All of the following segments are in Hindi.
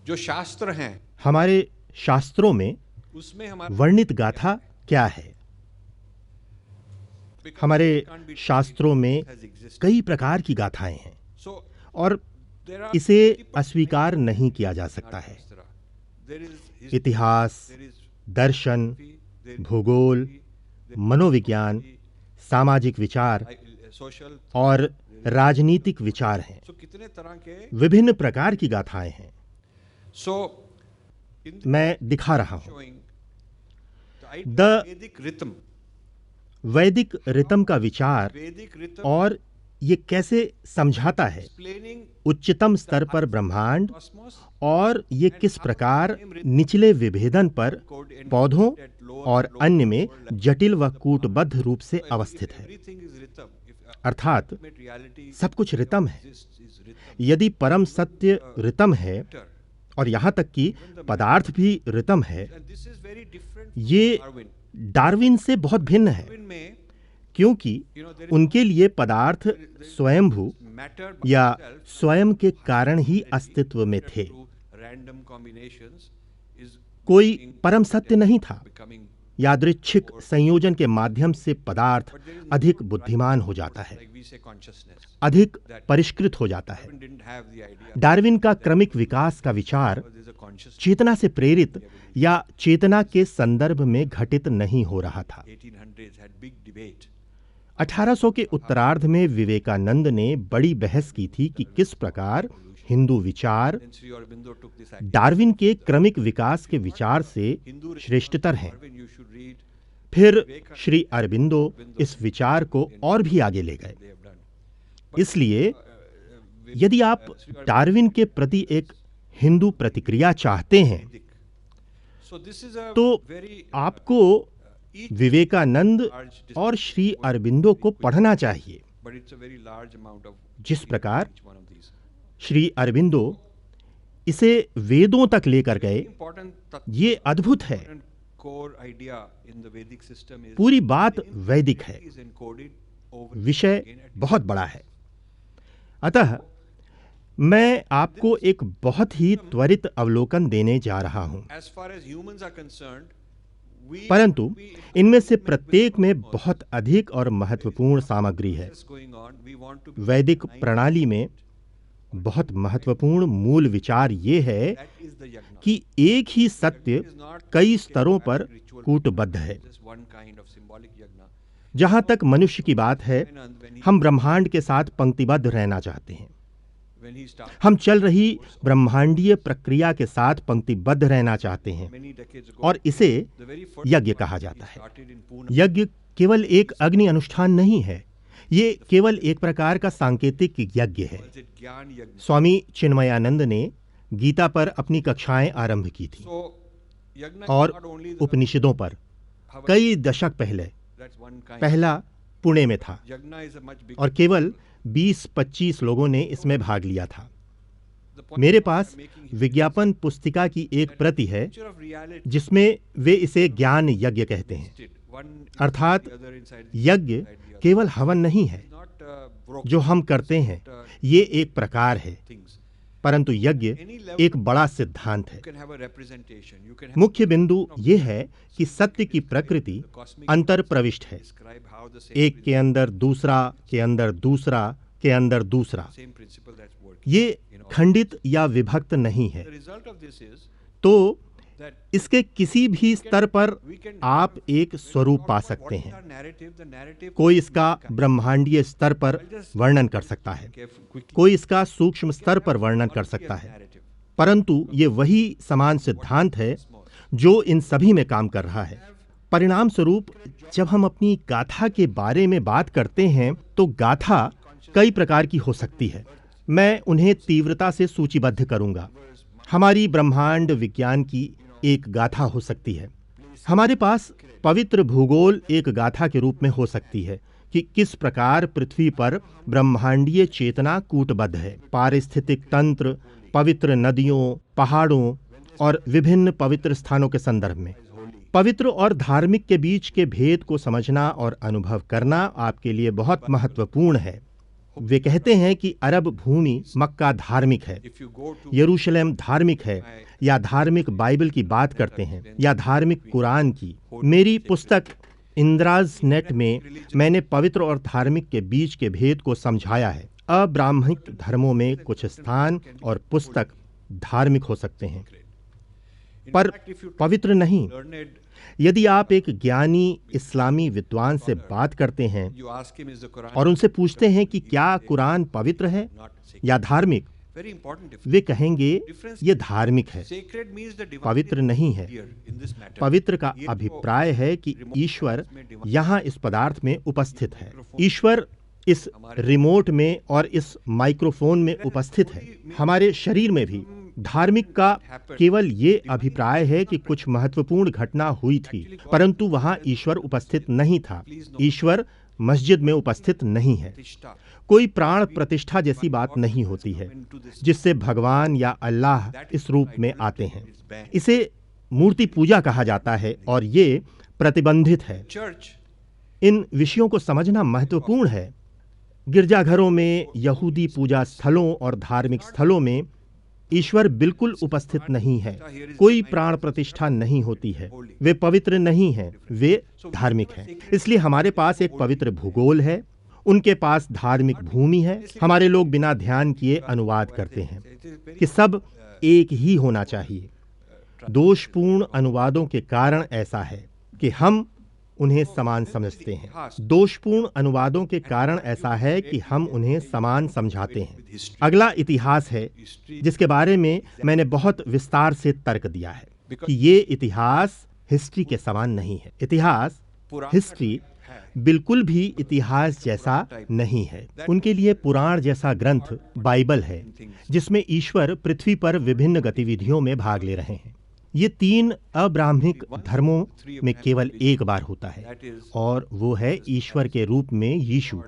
जो शास्त्र हैं हमारे शास्त्रों में उसमें हमारा वर्णित गाथा क्या है? हमारे शास्त्रों में कई प्रकार की गाथाएं हैं और इसे अस्वीकार नहीं किया जा सकता है। इतिहास, दर्शन, भूगोल, मनोविज्ञान, सामाजिक विचार और राजनीतिक विचार हैं। कितने तरह के विभिन्न प्रकार की गाथाएं हैं। मैं दिखा रहा हूं। वैदिक रितम का विचार और ये कैसे समझाता है उच्चतम स्तर पर ब्रह्मांड और ये किस प्रकार निचले विभेदन पर पौधों और अन्य में जटिल व कूटबद्ध रूप से अवस्थित है। अर्थात सब कुछ रितम है। यदि परम सत्य रितम है और यहाँ तक कि पदार्थ भी रितम है, ये डार्विन से बहुत भिन्न है, क्योंकि उनके लिए पदार्थ स्वयंभू या स्वयं के कारण ही अस्तित्व में थे। कोई परम सत्य नहीं था। यादृच्छिक संयोजन के माध्यम से पदार्थ अधिक बुद्धिमान हो जाता है, अधिक परिष्कृत हो जाता है। डार्विन का क्रमिक विकास का विचार चेतना से प्रेरित या चेतना के संदर्भ में घटित नहीं हो रहा था। 1800 के उत्तरार्ध में विवेकानंद ने बड़ी बहस की थी कि किस प्रकार हिंदू विचार डार्विन के क्रमिक विकास के विचार से श्रेष्ठतर हैं। फिर श्री अरबिंदो इस विचार को और भी आगे ले गए। इसलिए यदि आप डार्विन के प्रति एक हिंदू प्रतिक्रिया चाहते हैं तो आपको विवेकानंद और श्री अरबिंदो को पढ़ना चाहिए। जिस प्रकार श्री अरबिंदो इसे वेदों तक लेकर गए, ये अद्भुत है। पूरी बात वैदिक है, विषय बहुत बड़ा है। अतः मैं आपको एक बहुत ही त्वरित अवलोकन देने जा रहा हूं, परंतु इनमें से प्रत्येक में बहुत अधिक और महत्वपूर्ण सामग्री है। वैदिक प्रणाली में बहुत महत्वपूर्ण मूल विचार ये है कि एक ही सत्य कई स्तरों पर कूटबद्ध है। जहां तक मनुष्य की बात है, हम ब्रह्मांड के साथ पंक्तिबद्ध रहना चाहते हैं। हम चल रही ब्रह्मांडीय प्रक्रिया के साथ पंक्तिबद्ध रहना चाहते हैं और इसे यज्ञ कहा जाता है। यज्ञ केवल एक अग्नि अनुष्ठान नहीं है, ये केवल एक प्रकार का सांकेतिक यज्ञ है। स्वामी चिन्मयानंद ने गीता पर अपनी कक्षाएं आरंभ की थी और उपनिषदों पर कई दशक पहले पहला पुणे में था और केवल 20-25 लोगों ने इसमें भाग लिया था। मेरे पास विज्ञापन पुस्तिका की एक प्रति है जिसमें वे इसे ज्ञान यज्ञ कहते हैं। अर्थात यज्ञ केवल हवन नहीं है जो हम करते हैं, ये एक प्रकार है, परंतु यज्ञ एक बड़ा सिद्धांत है। मुख्य बिंदु ये है कि सत्य की प्रकृति अंतर प्रविष्ट है, एक के अंदर दूसरा के अंदर दूसरा के अंदर दूसरा। ये खंडित या विभक्त नहीं है। तो इसके किसी भी स्तर पर आप एक स्वरूप पा सकते हैं। कोई इसका ब्रह्मांडीय स्तर पर वर्णन कर सकता है, कोई इसका सूक्ष्म स्तर पर वर्णन कर सकता है, परंतु ये वही समान सिद्धांत है जो इन सभी में काम कर रहा है। परिणाम स्वरूप जब हम अपनी गाथा के बारे में बात करते हैं तो गाथा कई प्रकार की हो सकती है। मैं उन्हें तीव्रता से सूचीबद्ध करूंगा। हमारी ब्रह्मांड विज्ञान की एक गाथा हो सकती है। हमारे पास पवित्र भूगोल एक गाथा के रूप में हो सकती है कि किस प्रकार पृथ्वी पर ब्रह्मांडीय चेतना कूटबद्ध है। पारिस्थितिक तंत्र, पवित्र नदियों, पहाड़ों और विभिन्न पवित्र स्थानों के संदर्भ में पवित्र और धार्मिक के बीच के भेद को समझना और अनुभव करना आपके लिए बहुत महत्वपूर्ण है। वे कहते हैं कि अरब भूमि मक्का धार्मिक है, If you go to यरूशलेम धार्मिक है, या धार्मिक बाइबल की बात करते हैं, या धार्मिक कुरान की। मेरी पुस्तक इंद्राज नेट में मैंने पवित्र और धार्मिक के बीच के भेद को समझाया है। अब्राह्मणिक धर्मों में कुछ स्थान और पुस्तक धार्मिक हो सकते हैं, पर पवित्र नहीं। learned, यदि आप एक ज्ञानी इस्लामी विद्वान से बात करते हैं you ask him, is the Quran और उनसे पूछते हैं कि क्या कुरान पवित्र है not sacred? या धार्मिक, Very important difference. वे कहेंगे ये धार्मिक है, Sacred means the divine पवित्र नहीं है। here in this matter. पवित्र का अभिप्राय है कि ईश्वर यहाँ इस पदार्थ में उपस्थित है। ईश्वर इस रिमोट में और इस माइक्रोफोन में उपस्थित है। हमारे शरीर में भी धार्मिक का केवल ये अभिप्राय है कि कुछ महत्वपूर्ण घटना हुई थी, परंतु वहाँ ईश्वर उपस्थित नहीं था। ईश्वर मस्जिद में उपस्थित नहीं है। Tishta. कोई प्राण प्रतिष्ठा जैसी बात नहीं होती है जिससे भगवान या अल्लाह इस रूप में आते हैं। इसे मूर्ति पूजा कहा जाता है और ये प्रतिबंधित है। Church, इन विषयों को समझना महत्वपूर्ण है। गिरजाघरों में, यहूदी पूजा स्थलों और धार्मिक स्थलों में ईश्वर बिल्कुल उपस्थित नहीं है। कोई प्राण प्रतिष्ठा नहीं होती है। वे पवित्र नहीं हैं, वे धार्मिक हैं। इसलिए हमारे पास एक पवित्र भूगोल है, उनके पास धार्मिक भूमि है। हमारे लोग बिना ध्यान किए अनुवाद करते हैं कि सब एक ही होना चाहिए। दोषपूर्ण अनुवादों के कारण ऐसा है कि हम उन्हें समान समझते हैं। दोषपूर्ण अनुवादों के कारण ऐसा है कि हम उन्हें समान समझाते हैं। अगला इतिहास है जिसके बारे में मैंने बहुत विस्तार से तर्क दिया है कि ये इतिहास हिस्ट्री के समान नहीं है। इतिहास, हिस्ट्री बिल्कुल भी इतिहास जैसा नहीं है। उनके लिए पुराण जैसा ग्रंथ बाइबल है जिसमें ईश्वर पृथ्वी पर विभिन्न गतिविधियों में भाग ले रहे हैं। ये 3 अब्राह्मणिक धर्मों में केवल एक बार होता है और वो है ईश्वर के रूप में यीशु।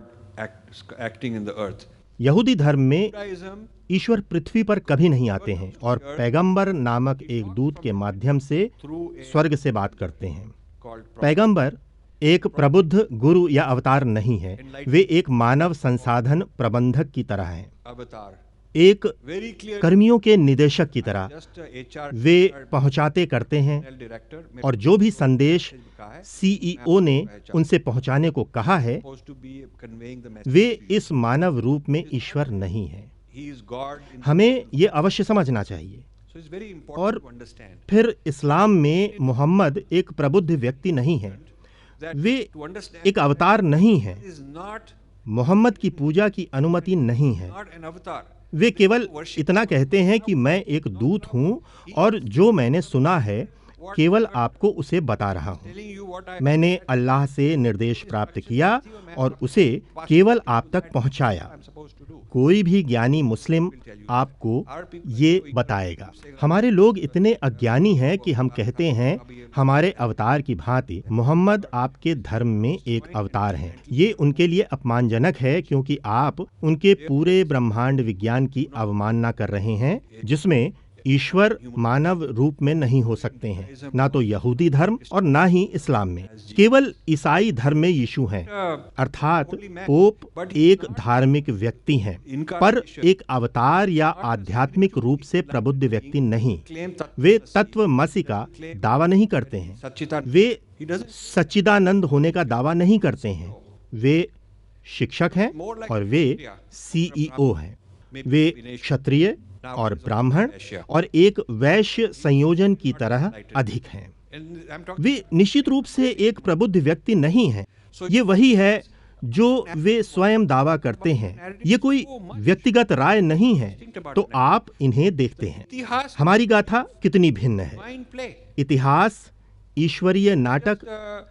acting in the earth. यहूदी धर्म में Judaism, ईश्वर पृथ्वी पर कभी नहीं आते हैं और पैगंबर नामक एक दूत के माध्यम से through a स्वर्ग से बात करते हैं। called prophet. पैगंबर एक प्रबुद्ध गुरु या अवतार नहीं है, वे एक मानव संसाधन प्रबंधक की तरह हैं, Avatar. एक Very clear. कर्मियों के निदेशक की तरह। Just a HR वे पहुंचाते करते हैं director. और जो भी संदेश कहा है, सीईओ ने उनसे पहुंचाने को कहा है, supposed to be conveying the message. वे इस मानव रूप में ईश्वर नहीं है। He is God. In हमें ये अवश्य समझना चाहिए। So it's very important और to understand फिर इस्लाम में मोहम्मद एक प्रबुद्ध व्यक्ति नहीं है, that वे to understand एक अवतार नहीं है। is not मोहम्मद की पूजा की अनुमति नहीं है। an avatar. वे केवल इतना कहते हैं कि मैं एक दूत हूं और जो मैंने सुना है केवल आपको उसे बता रहा हूं। Telling you what I मैंने अल्लाह से निर्देश प्राप्त किया और उसे केवल आप तक पहुंचाया। am supposed to do. कोई भी ज्ञानी मुस्लिम आपको ये बताएगा। हमारे लोग इतने अज्ञानी हैं कि हम कहते हैं हमारे अवतार की भांति मोहम्मद आपके धर्म में एक अवतार हैं। ये उनके लिए अपमानजनक है क्योंकि आप उनके पूरे ब्रह्मांड विज्ञान की अवमानना कर रहे हैं जिसमें ईश्वर मानव रूप में नहीं हो सकते हैं, ना तो यहूदी धर्म और ना ही इस्लाम में। केवल ईसाई धर्म में यीशु हैं, अर्थात पोप एक धार्मिक व्यक्ति हैं, पर एक अवतार या आध्यात्मिक रूप से प्रबुद्ध व्यक्ति नहीं। Claim that वे तत्व मसीह का दावा नहीं करते हैं, Sachitan. Way He doesn't. सच्चिदानंद होने का दावा नहीं करते हैं। वे शिक्षक हैं और वे सीईओ हैं। वे क्षत्रिय और ब्राह्मण और एक वैश्य संयोजन की तरह अधिक हैं। And I'm talking. वे निश्चित रूप से एक प्रबुद्ध व्यक्ति नहीं हैं। ये वही है जो वे स्वयं दावा करते हैं। ये कोई व्यक्तिगत राय नहीं है, तो आप इन्हें देखते हैं। इतिहास हमारी गाथा कितनी भिन्न है। mind play. इतिहास ईश्वरीय नाटक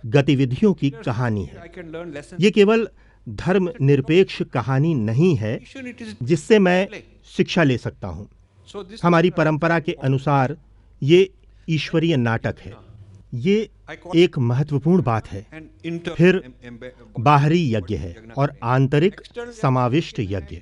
गतिविधियों की कहानी है। I can learn lessons. ये केवल धर्म निरपेक्ष कहानी नहीं है It is. जिससे मैं शिक्षा ले सकता हूँ। So this हमारी परंपरा के अनुसार ये ईश्वरीय नाटक है। ये एक महत्वपूर्ण बात है। and inter. फिर बाहरी यज्ञ है और आंतरिक समाविष्ट यज्ञ।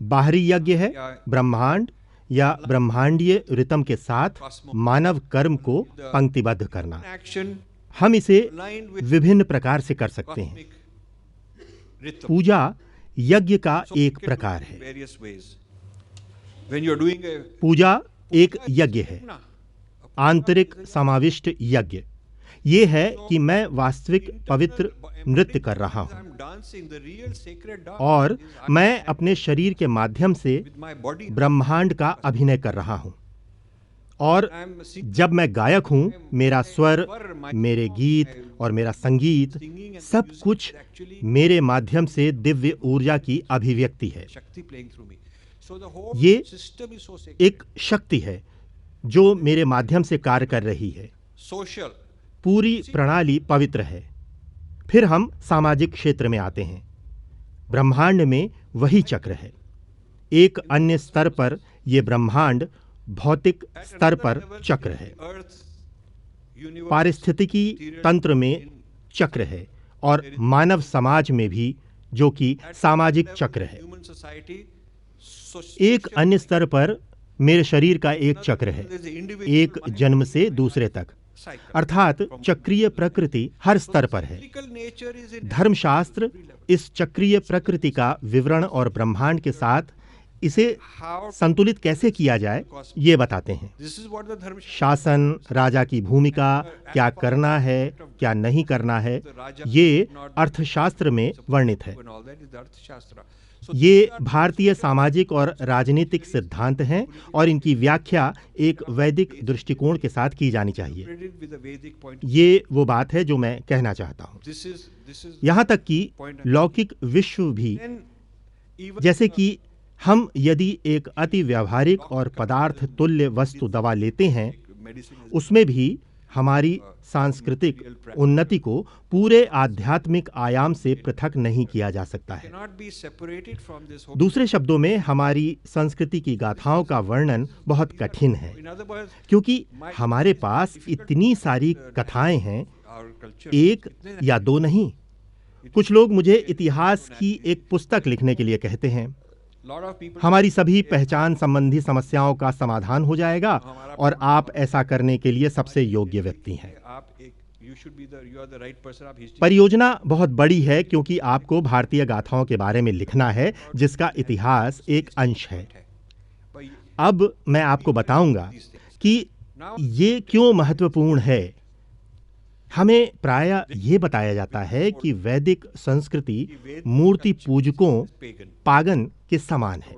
बाहरी यज्ञ है ब्रह्मांड या ब्रह्मांडीय रितम के साथ मानव कर्म को पंक्तिबद्ध करना। Action हम इसे aligned with विभिन्न प्रकार से कर सकते हैं। cosmic rhythm. पूजा यज्ञ का So एक you can do प्रकार it in है। various ways. When you are doing a पूजा एक यज्ञ है, na, आंतरिक समाविष्ट यज्ञ। ये है कि मैं वास्तविक पवित्र नृत्य कर रहा हूँ I'm dancing the real sacred dance और is I'm मैं अपने शरीर के माध्यम से with my body. ब्रह्मांड का अभिनय कर रहा हूँ। और I'm singing जब मैं गायक हूँ, मेरा स्वर, मेरे गीत और मेरा संगीत सब कुछ मेरे माध्यम से दिव्य ऊर्जा की अभिव्यक्ति है। Shakti playing through me. So the whole ये system is so sacred. एक शक्ति है जो मेरे माध्यम से कार्य कर रही है। Social. पूरी प्रणाली पवित्र है। फिर हम सामाजिक क्षेत्र में आते हैं। ब्रह्मांड में वही चक्र है। एक अन्य स्तर पर यह ब्रह्मांड भौतिक स्तर पर चक्र है। Earth, universe, पारिस्थितिकी तंत्र में चक्र है और मानव समाज में भी, जो कि सामाजिक चक्र है। human society, एक अन्य स्तर पर मेरे शरीर का एक चक्र है, एक जन्म से दूसरे तक, अर्थात चक्रीय प्रकृति हर स्तर पर है। nature is in धर्मशास्त्र इस चक्रीय प्रकृति का विवरण और ब्रह्मांड के साथ इसे how संतुलित कैसे किया जाए ये बताते हैं। this is what the dharma शासन, राजा की भूमिका, क्या करना है क्या नहीं करना है, ये अर्थशास्त्र में वर्णित है। and all that is the Arthashastra. So ये भारतीय सामाजिक और राजनीतिक सिद्धांत हैं और इनकी व्याख्या एक वैदिक दृष्टिकोण के साथ की जानी चाहिए। credited with the Vedic point. ये वो बात है जो मैं कहना चाहता हूँ। This is यहाँ तक कि लौकिक विश्व भी, then even जैसे कि हम यदि एक अति व्यावहारिक और पदार्थ तुल्य वस्तु दवा लेते हैं, medicine is उसमें भी हमारी सांस्कृतिक उन्नति को पूरे आध्यात्मिक आयाम से पृथक नहीं किया जा सकता है। cannot be separated from this whole. दूसरे शब्दों में हमारी संस्कृति की गाथाओं का वर्णन बहुत कठिन है, In other words, क्योंकि हमारे पास इतनी सारी कथाएं हैं, our culture. एक या दो नहीं। कुछ लोग मुझे इतिहास की एक पुस्तक लिखने के लिए कहते हैं। Lot of people. हमारी सभी पहचान संबंधी समस्याओं का समाधान हो जाएगा और आप ऐसा करने के लिए सबसे योग्य व्यक्ति हैं। आप एक you should be the you are the right person. आप history परियोजना बहुत बड़ी है क्योंकि आपको भारतीय गाथाओं के बारे में लिखना है जिसका इतिहास एक अंश है। है. But अब मैं आपको बताऊंगा कि ये क्यों महत्वपूर्ण है। हमें प्रायः ये बताया जाता है कि वैदिक संस्कृति मूर्ति पूजकों pagan. पागन के समान है।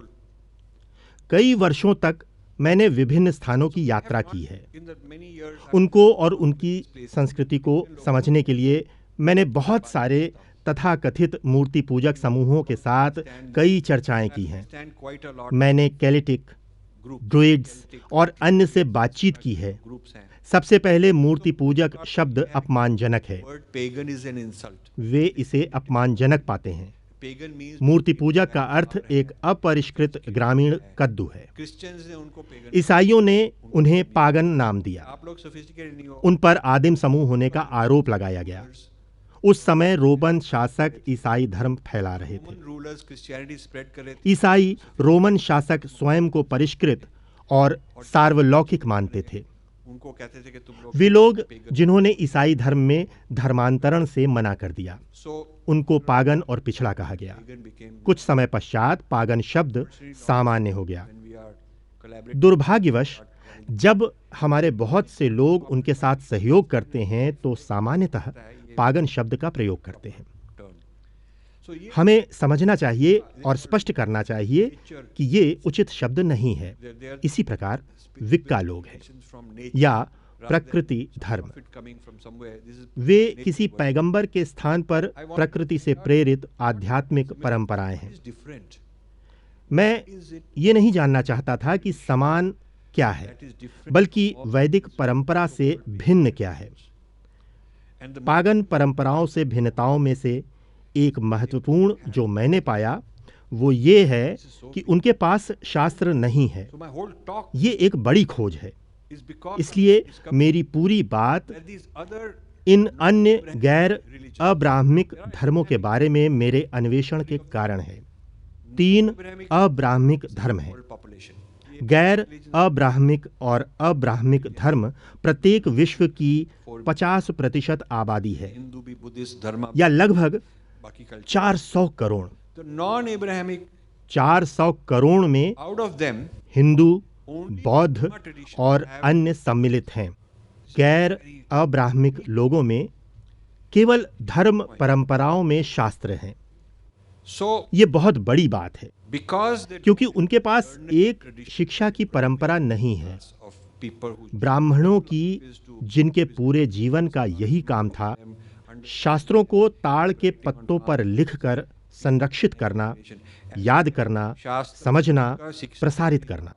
कई वर्षों तक मैंने विभिन्न स्थानों की यात्रा की है। In the many years. उनको और उनकी संस्कृति को समझने के लिए मैंने बहुत सारे तथाकथित मूर्ति पूजक समूहों के साथ कई चर्चाएं की हैं। Stand quite a lot. मैंने कैलिटिक, ड्रुइड्स और अन्य से बातचीत की है। Groups हैं. सबसे पहले मूर्ति पूजक शब्द अपमानजनक है। Word pagan is an insult. वे इसे अपमानजनक पाते हैं। Pagan means मूर्ति पूजक का अर्थ एक अपरिष्कृत ग्रामीण कद्दू है। Christians ने उनको pagan. ईसाइयों ने उन्हें पागन नाम दिया। आप लोग sophisticated नहीं हो. उन पर आदिम समूह होने का आरोप लगाया गया। उस समय रोमन शासक ईसाई धर्म फैला रहे थे। Roman rulers Christianity spread कर रहे थे. ईसाई रोमन शासक स्वयं को परिष्कृत और सार्वलौकिक मानते थे। उनको कहते थे कि तुम लोग वे लोग जिन्होंने ईसाई धर्म में धर्मांतरण से मना कर दिया, so उनको पागन और पिछड़ा कहा गया। pagan became कुछ समय पश्चात पागन शब्द सामान्य हो गया। when we are collaborating. दुर्भाग्यवश जब हमारे बहुत से लोग उनके साथ सहयोग करते हैं तो सामान्यतः पागन शब्द का प्रयोग करते हैं। Turn. So ये हमें समझना चाहिए और स्पष्ट करना चाहिए कि ये उचित शब्द नहीं है। they are इसी प्रकार विक्का लोग हैं from nature. या प्रकृति धर्म। Profit coming from somewhere. This is वे किसी पैगंबर के स्थान पर प्रकृति से प्रेरित आध्यात्मिक परंपराएं हैं। is different. मैं Is it ये नहीं जानना चाहता था कि समान क्या है, that is different? बल्कि वैदिक परंपरा से भिन्न क्या है। And the पागन परंपराओं से भिन्नताओं में से एक महत्वपूर्ण जो मैंने पाया वो ये है कि उनके पास शास्त्र नहीं है। so my whole talk ये एक बड़ी खोज है। is because इसलिए मेरी पूरी बात that these other इन अन्य गैर अब्राह्मिक धर्मों के बारे में मेरे अन्वेषण के कारण है। 3 अब्राह्मिक धर्म हैं। world population. गैर अब्राह्मिक और अब्राह्मिक धर्म प्रत्येक विश्व की 50% आबादी है Hindu भी Buddhist धर्म या लगभग बाकी culture 400 crore. The non-Abrahamic, 400 crore में out of them, Hindu, only बौद्ध Dharma tradition और have अन्य सम्मिलित हैं। गैर अब्राह्मिक लोगों में केवल धर्म परंपराओं में शास्त्र हैं। so ये बहुत बड़ी बात है, because they क्योंकि उनके पास एक शिक्षा की परंपरा नहीं है। of people who ब्राह्मणों की, जिनके पूरे जीवन का यही काम था, शास्त्रों को ताड़ के पत्तों पर लिखकर संरक्षित करना, याद करना, समझना, प्रसारित करना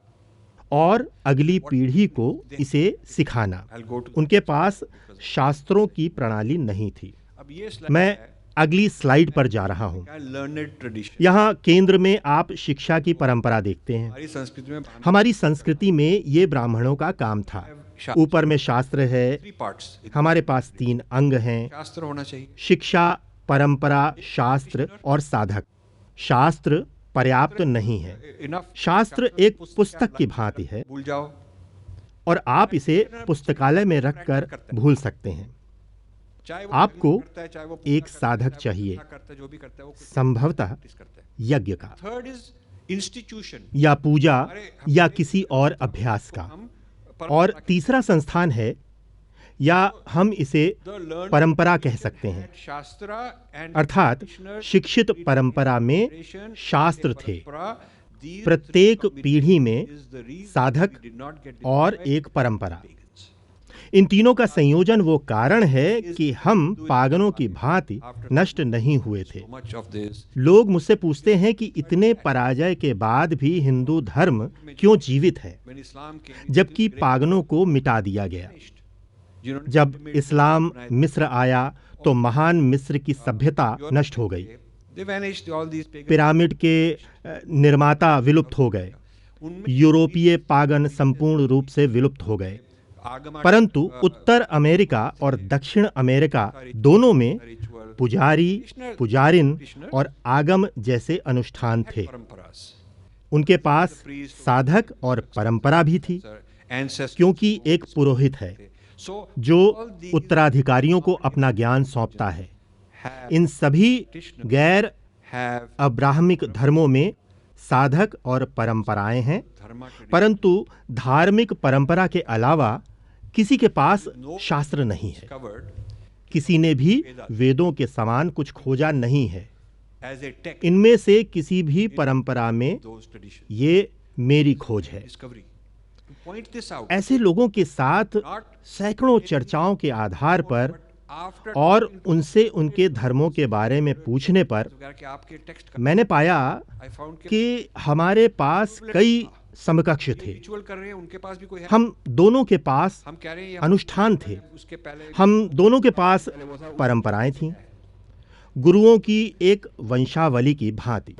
और अगली पीढ़ी को इसे सिखाना। I'll go to उनके पास शास्त्रों की प्रणाली नहीं थी। अब ये slide मैं है, अगली स्लाइड पर जा रहा हूं। क्या learned tradition यहाँ केंद्र में आप शिक्षा की परंपरा देखते हैं। हमारी संस्कृति में हमारी संस्कृति में ये ब्राह्मणों का काम था। ऊपर में शास्त्र है, 3 parts हमारे पास 3 अंग हैं: शास्त्र होना चाहिए, शिक्षा, परंपरा, शास्त्र और साधक। शास्त्र पर्याप्त नहीं है। enough शास्त्र एक पुस्तक की भांति है भूल जाओ, और आप इसे पुस्तकालय में रखकर भूल सकते हैं। चाहे वो आपको करता है, चाहे वो एक साधक चाहिए, करता है, जो भी करता है वो संभवतः practice करता है। यज्ञ का, थर्ड इज इंस्टीट्यूशन, या पूजा, या किसी और अभ्यास का। हम और तीसरा संस्थान है, या हम इसे परंपरा कह सकते हैं, शास्त्र एंड अर्थात शिक्षित परंपरा में शास्त्र थे। प्रत्येक पीढ़ी में साधक और एक परंपरा। इन तीनों का संयोजन वो कारण है कि हम पागनों की भांति नष्ट नहीं हुए थे। लोग मुझसे पूछते हैं कि इतने पराजय के बाद भी हिंदू धर्म क्यों जीवित है, जबकि पागनों को मिटा दिया गया। जब इस्लाम मिस्र आया तो महान मिस्र की सभ्यता नष्ट हो गई। पिरामिड के निर्माता विलुप्त हो गए। यूरोपीय पागन संपूर्ण रूप से विलुप्त हो गए। परंतु उत्तर अमेरिका और दक्षिण अमेरिका दोनों में पुजारी, पुजारिन और आगम जैसे अनुष्ठान थे। उनके पास साधक और परंपरा भी थी, क्योंकि एक पुरोहित है जो उत्तराधिकारियों को अपना ज्ञान सौंपता है। इन सभी गैर अब्राह्मिक धर्मों में साधक और परंपराएं हैं, परंतु धार्मिक परंपरा के अलावा किसी के पास शास्त्र नहीं है। किसी ने भी वेदों के समान कुछ खोजा नहीं है। इनमें से किसी भी परंपरा में ये मेरी खोज है। ऐसे लोगों के साथ सैकड़ों चर्चाओं के आधार पर और उनसे उनके धर्मों के बारे में पूछने पर मैंने पाया कि हमारे पास कई समकक्ष थे। हम दोनों के पास अनुष्ठान थे, हम दोनों के पास परंपराएं थीं, गुरुओं की एक वंशावली की भांति।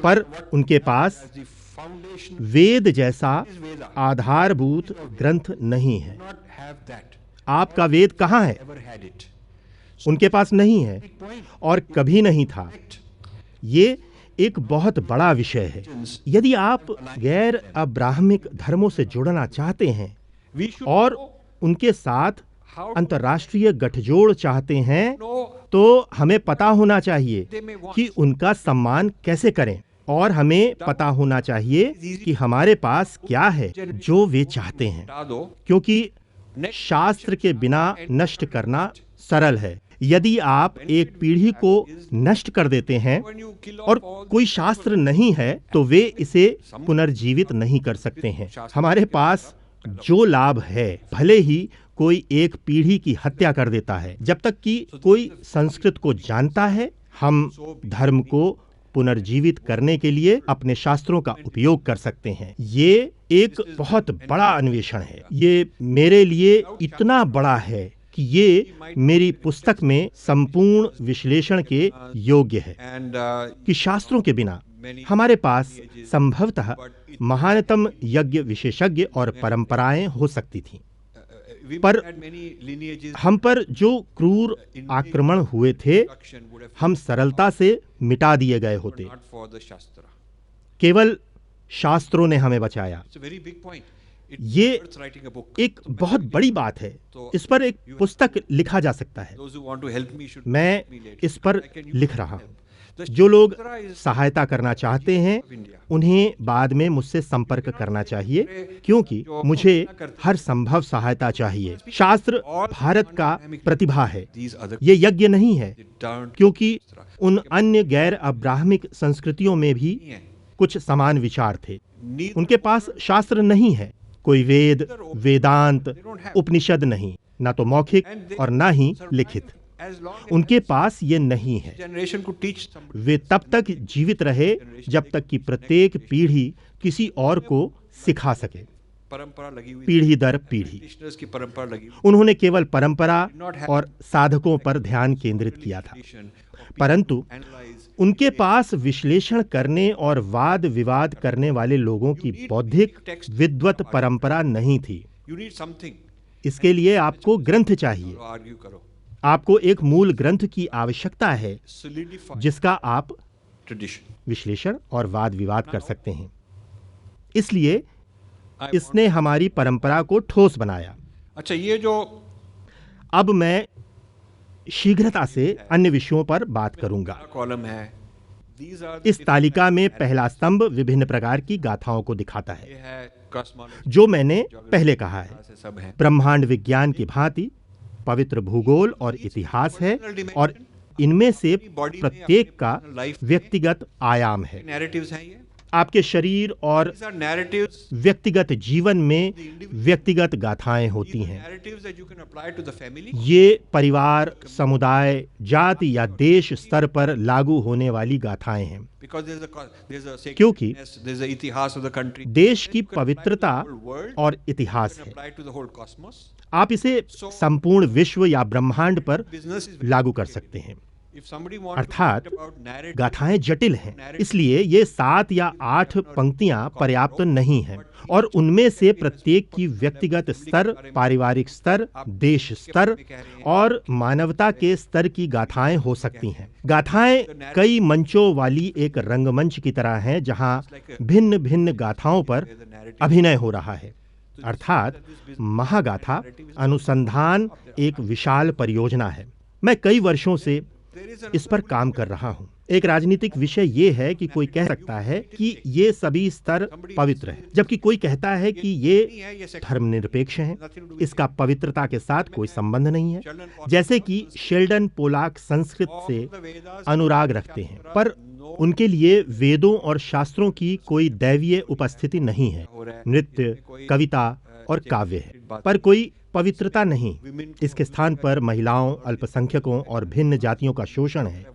पर उनके पास वेद जैसा आधारभूत ग्रंथ नहीं है। आपका वेद कहाँ है? उनके पास नहीं है और कभी नहीं था। ये एक बहुत बड़ा विषय है। यदि आप गैर अब्राह्मिक धर्मों से जुड़ना चाहते हैं और उनके साथ अंतर्राष्ट्रीय गठजोड़ चाहते हैं, तो हमें पता होना चाहिए कि उनका सम्मान कैसे करें, और हमें पता होना चाहिए कि हमारे पास क्या है जो वे चाहते हैं, क्योंकि शास्त्र के बिना नष्ट करना सरल है। यदि आप एक पीढ़ी को नष्ट कर देते हैं और कोई शास्त्र नहीं है, तो वे इसे पुनर्जीवित नहीं कर सकते हैं। हमारे पास जो लाभ है, भले ही कोई एक पीढ़ी की हत्या कर देता है, जब तक कि कोई संस्कृत को जानता है, हम धर्म को पुनर्जीवित करने के लिए अपने शास्त्रों का उपयोग कर सकते हैं। ये एक बहुत बड़ा अन्वेषण है। ये मेरे लिए इतना बड़ा है कि ये मेरी पुस्तक में संपूर्ण विश्लेषण के योग्य है कि शास्त्रों के बिना हमारे पास संभवतः महानतम यज्ञ विशेषज्ञ और परंपराएं हो सकती थीं, पर हम पर जो क्रूर आक्रमण हुए थे, हम सरलता से मिटा दिए गए होते। केवल शास्त्रों ने हमें बचाया। ये एक बहुत बड़ी बात है। इस पर एक पुस्तक लिखा जा सकता है। मैं इस पर लिख रहा हूं। जो लोग सहायता करना चाहते हैं उन्हें बाद में मुझसे संपर्क करना चाहिए, क्योंकि मुझे हर संभव सहायता चाहिए। शास्त्र भारत का प्रतिभा है, ये यज्ञ नहीं है, क्योंकि उन अन्य गैर अब्राह्मिक संस्कृतियों में भी कुछ समान विचार थे। उनके पास शास्त्र नहीं है, कोई वेद, वेदांत, उपनिषद नहीं, ना तो मौखिक और ना ही लिखित। उनके पास ये नहीं है। वे तब तक जीवित रहे जब तक कि प्रत्येक पीढ़ी किसी और को सिखा सके, पीढ़ी दर पीढ़ी। उन्होंने केवल परंपरा और साधकों पर ध्यान केंद्रित किया था, परंतु उनके पास विश्लेषण करने और वाद विवाद करने वाले लोगों की बौद्धिक विद्वत परंपरा नहीं थी। इसके लिए आपको ग्रंथ चाहिए। आपको एक मूल ग्रंथ की आवश्यकता है जिसका आप विश्लेषण और वाद विवाद कर सकते हैं। इसलिए इसने हमारी परंपरा को ठोस बनाया। अच्छा, ये जो अब मैं शीघ्रता से अन्य विषयों पर बात करूंगा। कॉलम है, इस तालिका में पहला स्तंभ विभिन्न प्रकार की गाथाओं को दिखाता ये है, है कॉस्मोलॉजी, जो मैंने पहले कहा है। से सब है। ब्रह्मांड विज्ञान की भांति पवित्र भूगोल और इतिहास है, और इनमें से प्रत्येक का व्यक्तिगत आयाम है। नैरेटिव्स हैं ये। आपके शरीर और These are narratives, व्यक्तिगत जीवन में व्यक्तिगत गाथाएं होती हैं। narratives that you can apply to the family. ये परिवार, समुदाय, जाति या देश स्तर पर लागू होने वाली गाथाएं हैं, Because there's a क्योंकि sacredness, there's a इतिहास of the country. देश की पवित्रता और इतिहास है। Apply to the whole cosmos. आप इसे संपूर्ण विश्व या ब्रह्मांड पर Business is लागू कर सकते हैं। if somebody wants to अर्थात write about narrative, गाथाएं जटिल हैं, इसलिए ये 7 या 8 पंक्तियां पर्याप्त नहीं हैं, और उनमें से प्रत्येक की व्यक्तिगत स्तर, पारिवारिक स्तर, देश स्तर और मानवता के स्तर की गाथाएं हो सकती हैं। गाथाएं कई मंचों वाली एक रंगमंच की तरह हैं, जहां भिन्न भिन्न गाथाओं पर अभिनय हो रहा है। अर्थात महागाथा अनुसंधान एक विशाल परियोजना है। मैं कई वर्षों से इस पर काम कर रहा हूं। एक राजनीतिक विषय ये है कि कोई कह सकता है कि ये सभी स्तर पवित्र हैं, जबकि कोई कहता है कि ये धर्मनिरपेक्ष हैं, इसका पवित्रता के साथ कोई संबंध नहीं है। जैसे कि शेल्डन पोलाक संस्कृत से अनुराग रखते हैं, पर उनके लिए वेदों और शास्त्रों की कोई दैवीय उपस्थिति नहीं है। नृत्य, कविता और काव्य है, पर कोई पवित्रता नहीं। इसके स्थान पर महिलाओं, अल्पसंख्यकों और भिन्न जातियों का शोषण है,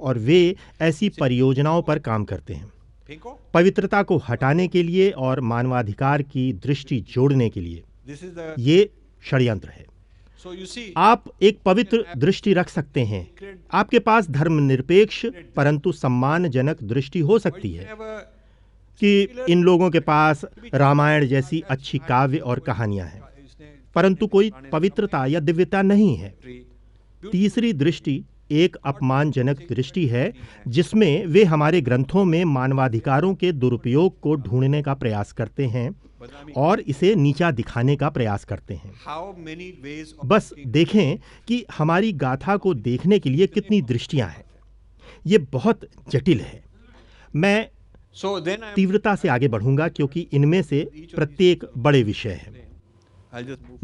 और वे ऐसी परियोजनाओं पर काम करते हैं। पवित्रता को हटाने के लिए और मानवाधिकार की दृष्टि जोड़ने के लिए ये षड्यंत्र है। आप एक पवित्र दृष्टि रख सकते हैं। आपके पास धर्मनिरपेक्ष परंतु सम्मानजनक दृष्टि हो सकती है कि इन लोगों के पास रामायण जैसी अच्छी काव्य और कहानियां हैं, परंतु कोई पवित्रता या दिव्यता नहीं है। तीसरी दृष्टि एक अपमानजनक दृष्टि है, जिसमें वे हमारे ग्रंथों में मानवाधिकारों के दुरुपयोग को ढूंढने का प्रयास करते हैं और इसे नीचा दिखाने का प्रयास करते हैं। बस देखें कि हमारी गाथा को देखने के लिए कितनी दृष्टियां हैं। ये बहुत जटिल है। मैं तीव्रता से आगे बढ़ूंगा, क्योंकि इनमें से प्रत्येक बड़े विषय हैं।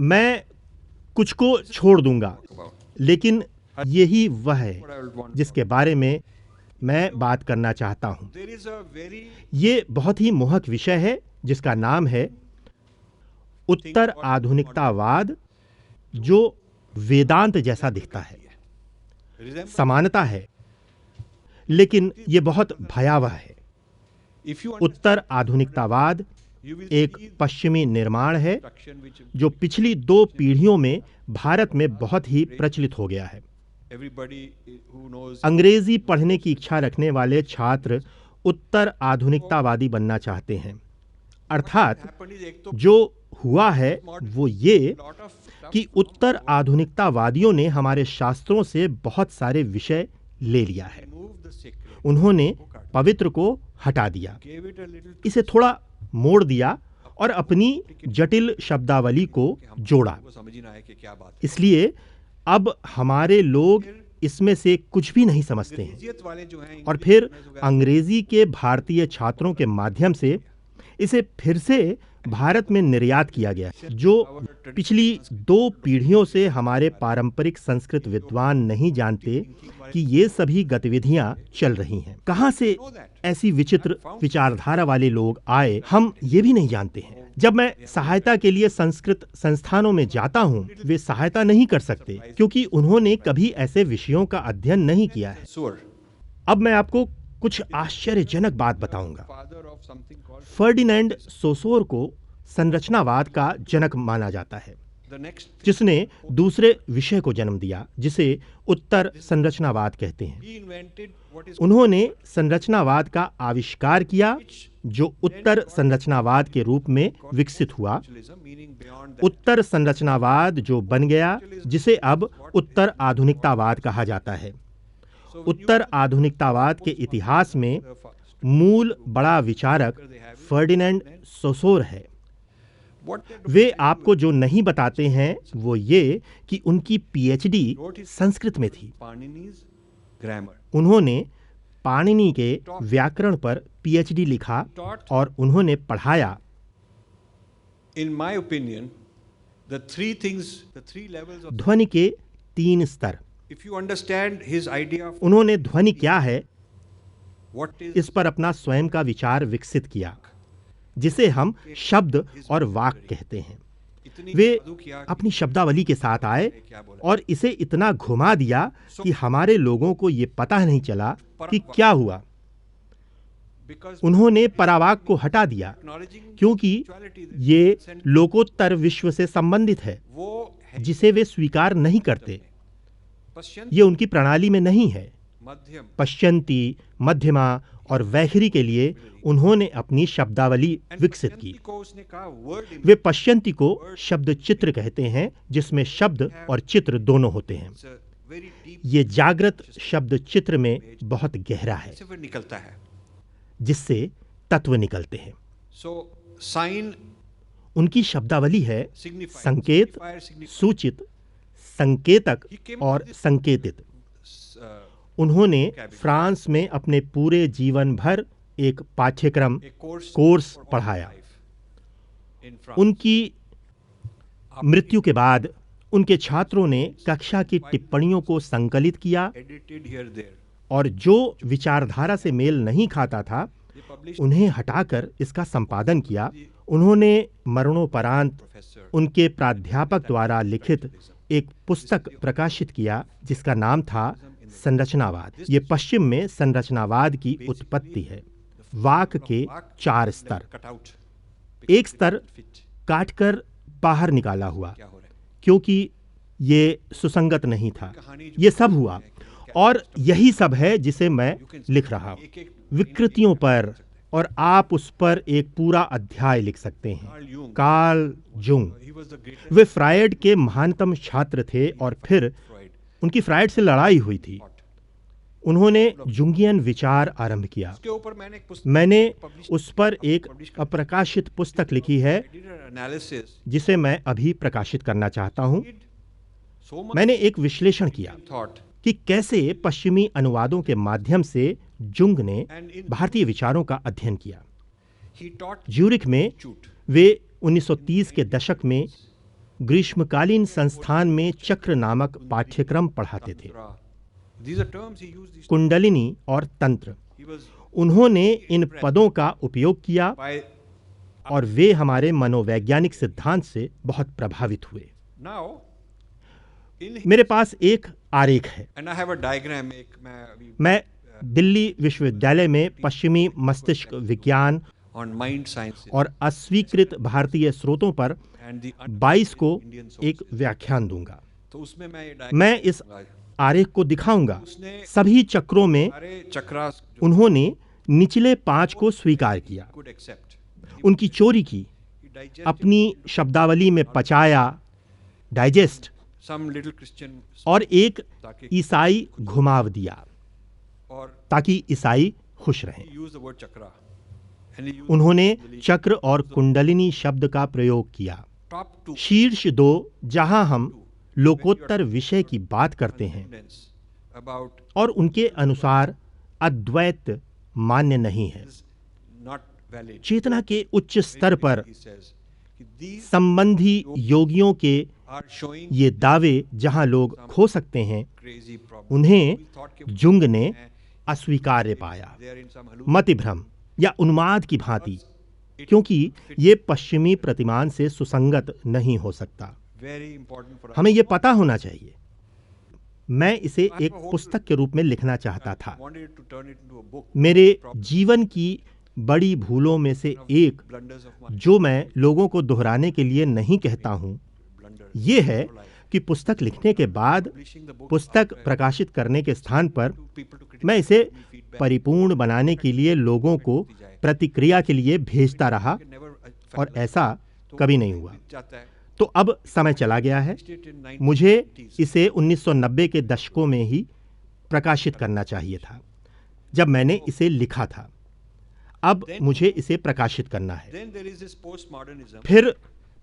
मैं कुछ को छोड़ दूंगा, लेकिन यही वह है जिसके बारे में मैं बात करना चाहता हूं। ये बहुत ही मोहक विषय है, जिसका नाम है उत्तर आधुनिकतावाद, जो वेदांत जैसा दिखता है। समानता है, लेकिन ये बहुत भयावह है। उत्तर आधुनिकतावाद एक पश्चिमी निर्माण है, जो पिछली 2 पीढ़ियों में भारत में बहुत ही प्रचलित हो गया है। अंग्रेजी पढ़ने की इच्छा रखने वाले छात्र उत्तर आधुनिकतावादी बनना चाहते हैं। अर्थात जो हुआ है वो ये कि उत्तर आधुनिकतावादियों ने हमारे शास्त्रों से बहुत सारे विषय ले लिया है। उन्होंने पवित्र को हटा दिया, इसे थोड़ा मोड़ दिया और अपनी जटिल शब्दावली को जोड़ा। इसलिए अब हमारे लोग इसमें से कुछ भी नहीं समझते हैं। अंग्रेजियत वाले जो हैं और फिर अंग्रेजी के भारतीय छात्रों के माध्यम से इसे फिर से भारत में निर्यात किया गया, जो पिछली 2 पीढ़ियों से हमारे पारंपरिक संस्कृत विद्वान नहीं जानते कि ये सभी गतिविधियां चल रही हैं। कहां से ऐसी विचित्र विचारधारा वाले लोग आए, हम ये भी नहीं जानते हैं। जब मैं सहायता के लिए संस्कृत संस्थानों में जाता हूं, वे सहायता नहीं कर सकते क्योंकि उन्होंने कभी ऐसे विषयों का अध्ययन नहीं किया है। अब मैं आपको कुछ आश्चर्यजनक बात बताऊंगा। फर्डिनेंड सोसोर को संरचनावाद का जनक माना जाता है, जिसने दूसरे विषय को जन्म दिया जिसे उत्तर संरचनावाद कहते हैं। उन्होंने संरचनावाद का आविष्कार किया जो उत्तर संरचनावाद के रूप में विकसित हुआ। उत्तर संरचनावाद जो बन गया, जिसे अब उत्तर आधुनिकतावाद कहा जाता है। उत्तर आधुनिकतावाद के इतिहास में मूल बड़ा विचारक फर्डिनेंड सोसोर है। वे आपको जो नहीं बताते हैं वो ये कि उनकी पीएचडी संस्कृत में थी। उन्होंने पाणिनि के व्याकरण पर पीएचडी लिखा और उन्होंने पढ़ाया। ध्वनि के 3 स्तर। उन्होंने ध्वनि क्या है इस पर अपना स्वयं का विचार विकसित किया, जिसे हम शब्द और वाक कहते हैं। वे अपनी शब्दावली के साथ आए और इसे इतना घुमा दिया कि हमारे लोगों को ये पता नहीं चला कि क्या हुआ। उन्होंने परावाक को हटा दिया क्योंकि ये लोकोत्तर विश्व से संबंधित है, जिसे वे स्वीकार नहीं करते। ये उनकी प्रणाली में नहीं है। पश्यन्ति, मध्यमा और वैखरी के लिए उन्होंने अपनी शब्दावली विकसित की। वे पश्यन्ति को शब्द चित्र कहते हैं, जिसमें शब्द और चित्र दोनों होते हैं। ये जागृत शब्द चित्र में बहुत गहरा है, जिससे तत्व निकलते हैं। उनकी शब्दावली है संकेत, सूचित, संकेतक और संकेतित। उन्होंने फ्रांस में अपने पूरे जीवन भर एक पाठ्यक्रम कोर्स पढ़ाया। उनकी मृत्यु के बाद उनके छात्रों ने कक्षा की टिप्पणियों को संकलित किया और जो विचारधारा से मेल नहीं खाता था उन्हें हटाकर इसका संपादन किया। उन्होंने मरणोपरांत उनके प्राध्यापक द्वारा लिखित एक पुस्तक प्रकाशित किया जिसका नाम था संरचनावाद। ये पश्चिम में संरचनावाद की उत्पत्ति है। वाक के 4 स्तर। एक स्तर काटकर बाहर निकाला हुआ क्योंकि ये सुसंगत नहीं था। ये सब हुआ और यही सब है जिसे मैं लिख रहा हूँ। विकृतियों पर, और आप उस पर एक पूरा अध्याय लिख सकते हैं। कार्ल जुंग, वे फ्रायड के महानतम छात्र थे और फिर उनकी फ्रायड से लड़ाई हुई थी। उन्होंने जुंगियन विचार आरंभ किया। मैंने उस पर एक अप्रकाशित पुस्तक लिखी है जिसे मैं अभी प्रकाशित करना चाहता हूं। मैंने एक विश्लेषण किया कि कैसे पश्चिमी अनुवादों के माध्यम से जुंग ने भारतीय विचारों का अध्ययन किया। ज्यूरिख में वे 1930 के दशक में ग्रीष्मकालीन संस्थान में चक्र नामक पाठ्यक्रम पढ़ाते थे। कुंडलिनी और तंत्र, उन्होंने इन पदों का उपयोग किया और वे हमारे मनोवैज्ञानिक सिद्धांत से बहुत प्रभावित हुए। मेरे पास एक आरेख है। मैं दिल्ली विश्वविद्यालय में पश्चिमी मस्तिष्क विज्ञान और अस्वीकृत भारतीय स्रोतों पर 22 को एक व्याख्यान दूंगा। मैं इस आरेख को दिखाऊंगा। सभी चक्रों में उन्होंने निचले 5 को स्वीकार किया, उनकी चोरी की, अपनी शब्दावली में पचाया, डाइजेस्ट, और एक ईसाई घुमाव दिया ताकि ईसाई खुश रहें। उन्होंने चक्र और कुंडलिनी शब्द का प्रयोग किया। शीर्ष 2 जहां हम लोकोत्तर विषय की बात करते हैं, about और उनके अनुसार अद्वैत मान्य नहीं है। is not valid. चेतना के उच्च स्तर पर He says कि these संबंधी योगियों के are showing ये दावे जहां लोग खो सकते हैं, crazy problems. उन्हें We thought कि जुंग ने अस्वीकार्य पाया, they are in some मतिभ्रम या उन्माद की भांति, क्योंकि ये पश्चिमी प्रतिमान से सुसंगत नहीं हो सकता। very important for us. हमें ये पता होना चाहिए। मैं इसे एक पुस्तक के रूप में लिखना चाहता था। Wanted to turn it into a book. मेरे जीवन की बड़ी भूलों में से एक, Blunders of my जो मैं लोगों को दोहराने के लिए नहीं कहता हूँ, blunders. ये है कि पुस्तक लिखने के बाद Publishing the book पुस्तक प्रकाशित करने के स्थान पर to people to criticize मैं इसे me, feedback. परिपूर्ण बनाने के लिए लोगों को प्रतिक्रिया के लिए भेजता रहा, Can never, और ऐसा कभी नहीं हुआ। जाता है. तो अब समय चला गया है, State in 19 मुझे इसे 1990 के दशकों में ही प्रकाशित करना चाहिए था, जब मैंने इसे लिखा था। अब मुझे इसे प्रकाशित करना है। Then there is this postmodernism. फिर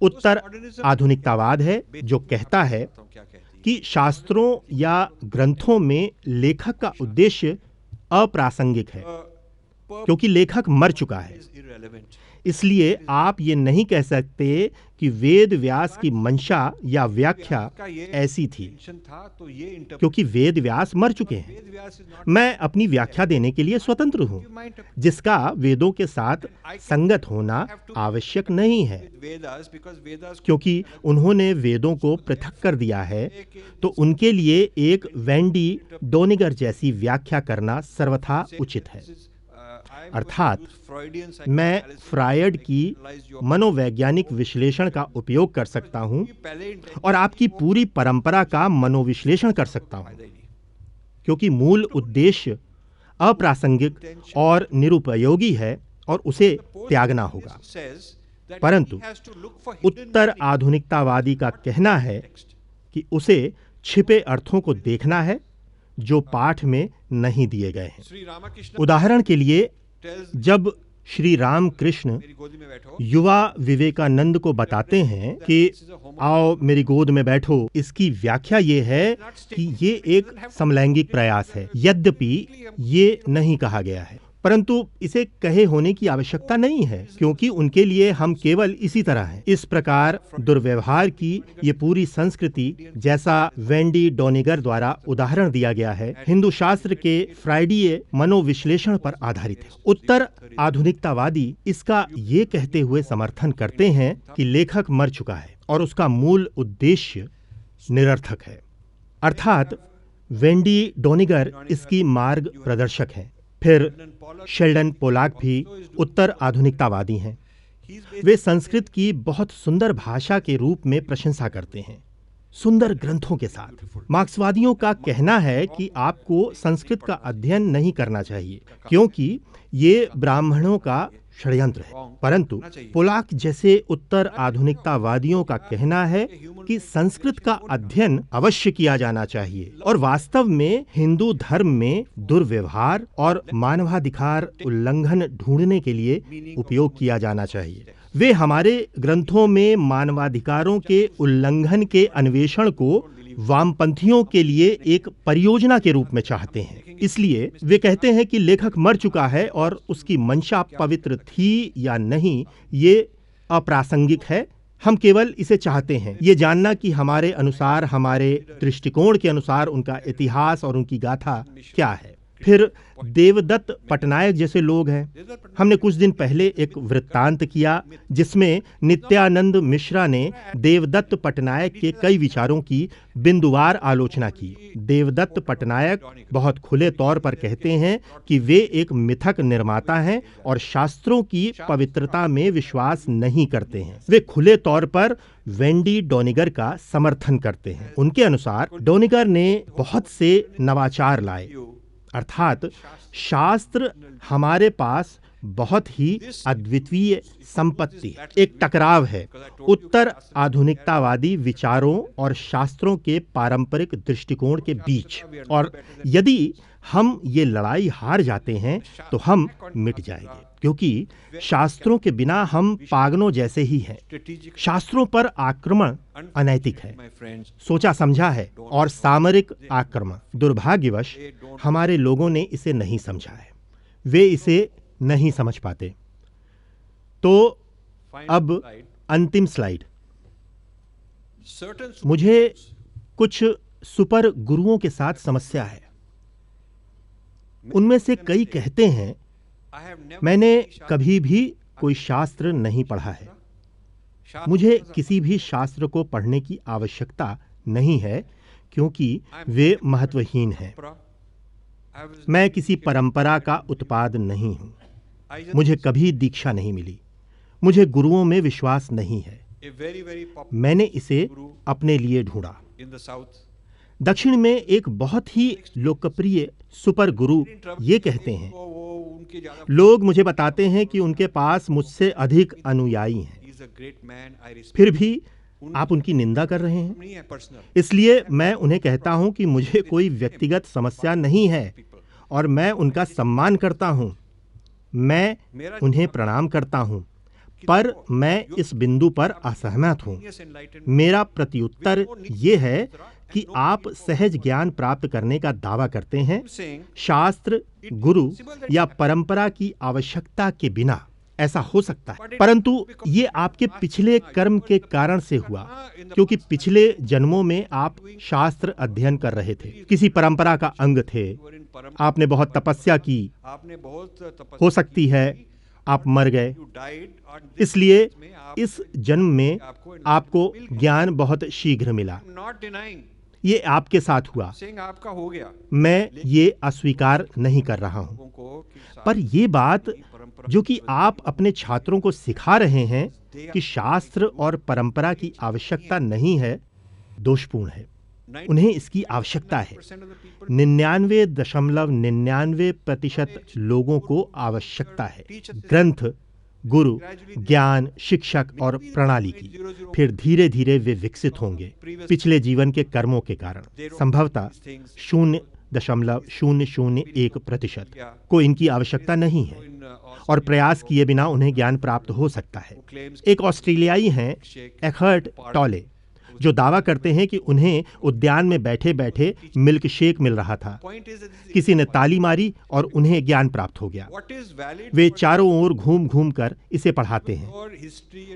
उत्तर आधुनिकतावाद है, जो कहता है क्या कहती है? कि शास्त्रों या ग्रंथों में लेखक का उद्देश्य अप्रासंगिक है, क्योंकि लेखक मर चुका है। Is irrelevant. इसलिए आप ये नहीं कह सकते कि वेद व्यास की मंशा या व्याख्या का ये ऐसी थी, intention था तो ये interpret. क्योंकि वेद व्यास मर चुके हैं। वेद व्यास is not मैं अपनी व्याख्या देने के लिए स्वतंत्र हूँ, my interpretation जिसका वेदों के साथ संगत होना आवश्यक नहीं है, with Vedas because Vedas क्योंकि उन्होंने वेदों को पृथक कर दिया है। तो उनके लिए एक वेंडी डोनिगर जैसी व्याख्या करना सर्वथा उचित है। अर्थात मैं फ्रायड की मनोवैज्ञानिक विश्लेषण का उपयोग कर सकता हूं और आपकी पूरी परंपरा का मनोविश्लेषण कर सकता हूं, क्योंकि मूल उद्देश्य अप्रासंगिक और निरुपयोगी है और उसे त्यागना होगा। परंतु उत्तर आधुनिकतावादी का कहना है कि उसे छिपे अर्थों को देखना है जो पाठ में नहीं दिए गए हैं। उदाहरण के लिए, जब श्री रामकृष्ण मेरी गोदी में बैठो, युवा विवेकानंद को बताते हैं कि आओ मेरी गोद में बैठो, इसकी व्याख्या ये है कि ये एक समलैंगिक प्रयास है। यद्यपि ये नहीं कहा गया है, परंतु इसे कहे होने की आवश्यकता नहीं है, क्योंकि उनके लिए हम केवल इसी तरह हैं। इस प्रकार दुर्व्यवहार की ये पूरी संस्कृति, जैसा वेंडी डोनिगर द्वारा उदाहरण दिया गया है, हिंदू शास्त्र के फ्राइडीय मनोविश्लेषण पर आधारित है। उत्तर आधुनिकतावादी इसका ये कहते हुए समर्थन करते हैं कि लेखक मर चुका है और उसका मूल उद्देश्य निरर्थक है। अर्थात वेंडी डोनिगर इसकी मार्ग प्रदर्शक है। फिर शेल्डन पोलाक भी उत्तर आधुनिकतावादी हैं। वे संस्कृत की बहुत सुंदर भाषा के रूप में प्रशंसा करते हैं, सुंदर ग्रंथों के साथ। मार्क्सवादियों का कहना है कि आपको संस्कृत का अध्ययन नहीं करना चाहिए, क्योंकि ये ब्राह्मणों का षड्यंत्र है। परंतु पोलाक जैसे उत्तर आधुनिकतावादियों का कहना है कि संस्कृत का अध्ययन अवश्य किया जाना चाहिए और वास्तव में हिंदू धर्म में दुर्व्यवहार और मानवाधिकार उल्लंघन ढूंढने के लिए उपयोग किया जाना चाहिए। वे हमारे ग्रंथों में मानवाधिकारों के उल्लंघन के अन्वेषण को वामपंथियों के लिए एक परियोजना के रूप में चाहते हैं। इसलिए वे कहते हैं कि लेखक मर चुका है और उसकी मंशा पवित्र थी या नहीं, ये अप्रासंगिक है। हम केवल इसे चाहते हैं ये जानना कि हमारे अनुसार, हमारे दृष्टिकोण के अनुसार उनका इतिहास और उनकी गाथा क्या है। फिर देवदत्त पटनायक जैसे लोग हैं। हमने कुछ दिन पहले एक वृत्तांत किया जिसमें नित्यानंद मिश्रा ने देवदत्त पटनायक के कई विचारों की बिंदुवार आलोचना की। देवदत्त पटनायक बहुत खुले तौर पर कहते हैं कि वे एक मिथक निर्माता हैं और शास्त्रों की पवित्रता में विश्वास नहीं करते हैं। वे खुले तौर पर वेंडी डोनिगर का समर्थन करते हैं। उनके अनुसार डोनिगर ने बहुत से नवाचार लाए, अर्थात शास्त्र हमारे पास बहुत ही अद्वितीय संपत्ति है। एक टकराव है उत्तर आधुनिकतावादी विचारों और शास्त्रों के पारंपरिक दृष्टिकोण के बीच, और यदि हम ये लड़ाई हार जाते हैं तो हम मिट जाएंगे। क्योंकि शास्त्रों के बिना हम पागलों जैसे ही हैं। strategic शास्त्रों पर आक्रमण अनैतिक है, my friends सोचा समझा है, और सामरिक आक्रमण दुर्भाग्यवश हमारे लोगों ने इसे नहीं समझा है। वे इसे नहीं समझ पाते। तो अब slide. अंतिम स्लाइड। Certain मुझे कुछ सुपर गुरुओं के साथ समस्या है। उनमें से कई कहते हैं, I have never मैंने कभी भी कोई शास्त्र नहीं पढ़ा है, मुझे किसी भी शास्त्र को पढ़ने की आवश्यकता नहीं है, क्योंकि वे महत्वहीन हैं। मैं किसी परंपरा का उत्पाद नहीं हूँ, मुझे कभी दीक्षा नहीं मिली, मुझे गुरुओं में विश्वास नहीं है। मैंने इसे अपने लिए ढूंढा। in the south दक्षिण में एक बहुत ही लोकप्रिय सुपर गुरु ये कहते हैं, वो उनके ज्यादा लोग मुझे बताते हैं कि उनके पास मुझसे अधिक अनुयायी हैं, is a great man I respect फिर भी आप उनकी निंदा कर रहे हैं। नहीं है personal इसलिए मैं उन्हें कहता हूं कि मुझे कोई व्यक्तिगत समस्या नहीं है और मैं उनका सम्मान करता हूं, मैं उन्हें प्रणाम करता हूं, पर मैं इस बिंदु पर असहमत हूं। Genius enlightened मेरा प्रत्युत्तर ये है कि आप सहज ज्ञान प्राप्त करने का दावा करते हैं, saying शास्त्र, गुरु या परंपरा की आवश्यकता के बिना ऐसा हो सकता है, परंतु ये आपके पिछले कर्म के कारण से हुआ, क्योंकि पिछले जन्मों में आप शास्त्र अध्ययन कर रहे थे, किसी परंपरा का अंग थे, you were in param आपने बहुत तपस्या की, आपने बहुत तपस्या हो सकती है आप मर गए, you died और इसलिए में आप इस जन्म में आपको ज्ञान बहुत शीघ्र मिला। not denying ये आपके साथ हुआ, saying आपका हो गया मैं ये अस्वीकार नहीं कर रहा हूं, लोगों को कि पर ये बात जो कि आप अपने छात्रों को सिखा रहे हैं कि शास्त्र और परंपरा की आवश्यकता नहीं है, दोषपूर्ण है। उन्हें इसकी आवश्यकता है। 99.99% लोगों को आवश्यकता है ग्रंथ, गुरु, ज्ञान, शिक्षक और प्रणाली की। फिर धीरे धीरे वे विकसित होंगे पिछले जीवन के कर्मों के कारण। संभवतः 0.001% को इनकी आवश्यकता नहीं है और प्रयास किए बिना उन्हें ज्ञान प्राप्त हो सकता है। एक ऑस्ट्रेलियाई हैं एखर्ट टॉले, जो दावा करते हैं कि उन्हें उद्यान में बैठे बैठे मिल्क शेक मिल रहा था। किसी ने ताली मारी और उन्हें ज्ञान प्राप्त हो गया। वे चारों ओर घूम घूम कर इसे पढ़ाते हैं।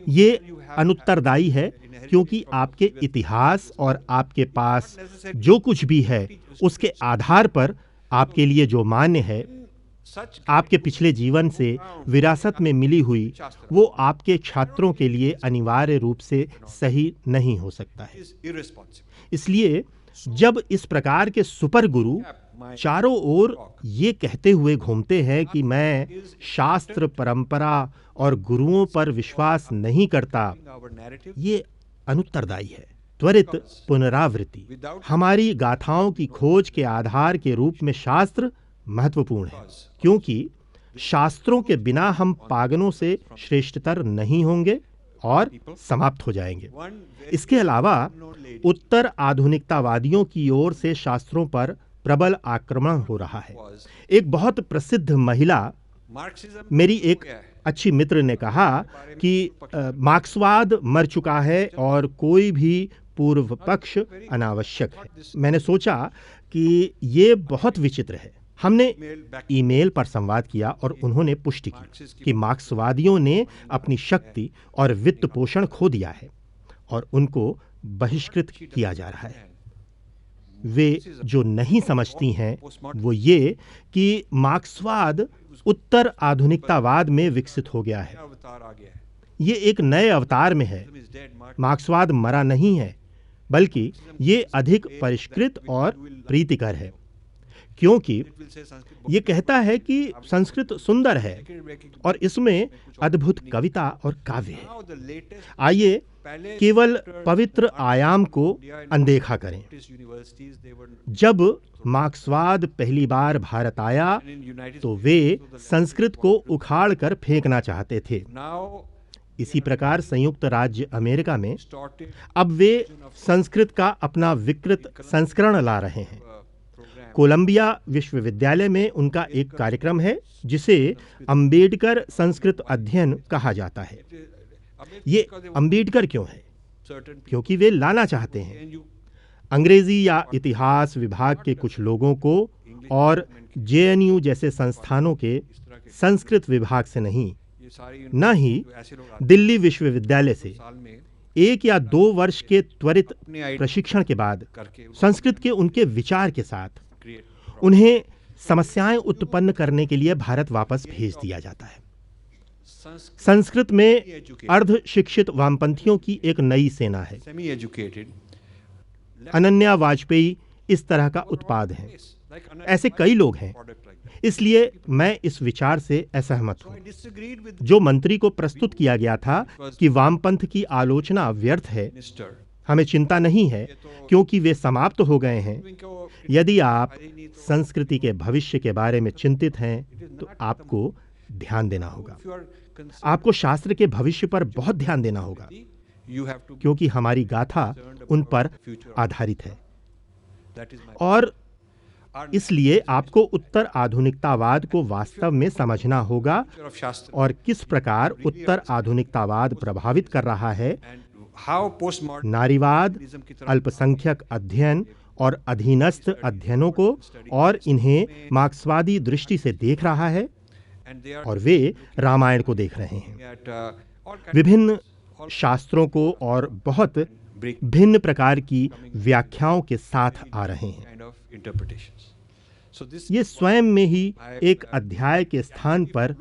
ये अनुत्तरदायी है, क्योंकि आपके इतिहास और आपके पास जो कुछ भी है उसके आधार पर आपके लिए जो मान्य है, आपके पिछले जीवन से विरासत में मिली हुई, वो आपके छात्रों के लिए अनिवार्य रूप से सही नहीं हो सकता है। इसलिए जब इस प्रकार के सुपर गुरु चारों ओर ये कहते हुए घूमते हैं कि मैं शास्त्र, परंपरा और गुरुओं पर विश्वास नहीं करता, ये अनुत्तरदायी है। त्वरित पुनरावृत्ति हमारी गाथाओं की खोज के आधार के रूप में शास्त्र महत्वपूर्ण है, क्योंकि शास्त्रों के बिना हम पागलों से श्रेष्ठतर नहीं होंगे और समाप्त हो जाएंगे। इसके अलावा उत्तर आधुनिकतावादियों की ओर से शास्त्रों पर प्रबल आक्रमण हो रहा है। एक बहुत प्रसिद्ध महिला, मेरी एक अच्छी मित्र ने कहा कि मार्क्सवाद मर चुका है और कोई भी पूर्व पक्ष अनावश्यक है। मैंने सोचा कि ये बहुत विचित्र है। हमने ईमेल पर संवाद किया और उन्होंने पुष्टि की कि मार्क्सवादियों ने अपनी शक्ति और वित्त पोषण खो दिया है और उनको बहिष्कृत किया जा रहा है। वे जो नहीं समझती हैं वो ये कि मार्क्सवाद उत्तर आधुनिकतावाद में विकसित हो गया है। ये एक नए अवतार में है। मार्क्सवाद मरा नहीं है, बल्कि ये अधिक परिष्कृत और प्रीतिकर है, क्योंकि ये कहता है कि संस्कृत सुंदर है और इसमें अद्भुत कविता और काव्य है। आइए केवल पवित्र आयाम को अनदेखा करें। जब मार्क्सवाद पहली बार भारत आया तो वे संस्कृत को उखाड़ कर फेंकना चाहते थे। इसी प्रकार संयुक्त राज्य अमेरिका में अब वे संस्कृत का अपना विकृत संस्करण ला रहे हैं। कोलंबिया विश्वविद्यालय में उनका एक कार्यक्रम है जिसे अंबेडकर संस्कृत अध्ययन कहा जाता है। ये अंबेडकर क्यों है? क्योंकि वे लाना चाहते हैं अंग्रेजी या इतिहास विभाग के कुछ लोगों को और जेएनयू जैसे संस्थानों के संस्कृत विभाग से नहीं, न ही दिल्ली विश्वविद्यालय से 1 या 2 वर्ष के त्वरित प्रशिक्षण के बाद संस्कृत के उनके विचार के साथ उन्हें समस्याएं उत्पन्न करने के लिए भारत वापस भेज दिया जाता है। संस्कृत में अर्ध शिक्षित वामपंथियों की एक नई सेना है। अनन्या वाजपेयी इस तरह का उत्पाद है। ऐसे कई लोग हैं। इसलिए मैं इस विचार से असहमत हूं जो मंत्री को प्रस्तुत किया गया था कि वामपंथ की आलोचना व्यर्थ है। हमें चिंता नहीं है क्योंकि वे समाप्त हो गए हैं। यदि आप संस्कृति के भविष्य के बारे में चिंतित हैं तो आपको ध्यान देना होगा। आपको शास्त्र के भविष्य पर बहुत ध्यान देना होगा क्योंकि हमारी गाथा उन पर आधारित है। और इसलिए आपको उत्तर आधुनिकतावाद को वास्तव में समझना होगा और किस प्रकार उत्तर आधुनिकतावाद प्रभावित कर रहा है। नारीवाद, अल्पसंख्यक अध्ययन और अधीनस्थ अध्ययनों को और इन्हें मार्क्सवादी दृष्टि से देख रहा है और वे रामायण को देख रहे हैं। विभिन्न शास्त्रों को और बहुत भिन्न प्रकार की व्याख्याओं के साथ आ रहे हैं। ये स्वयं में ही एक अध्याय के स्थान पर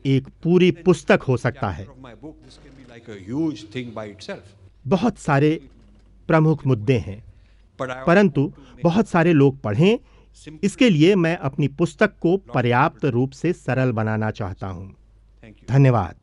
एक पूरी पुस्तक हो सकता है। बहुत सारे प्रमुख मुद्दे हैं, परंतु बहुत सारे लोग पढ़ें, इसके लिए मैं अपनी पुस्तक को पर्याप्त रूप से सरल बनाना चाहता हूं। धन्यवाद।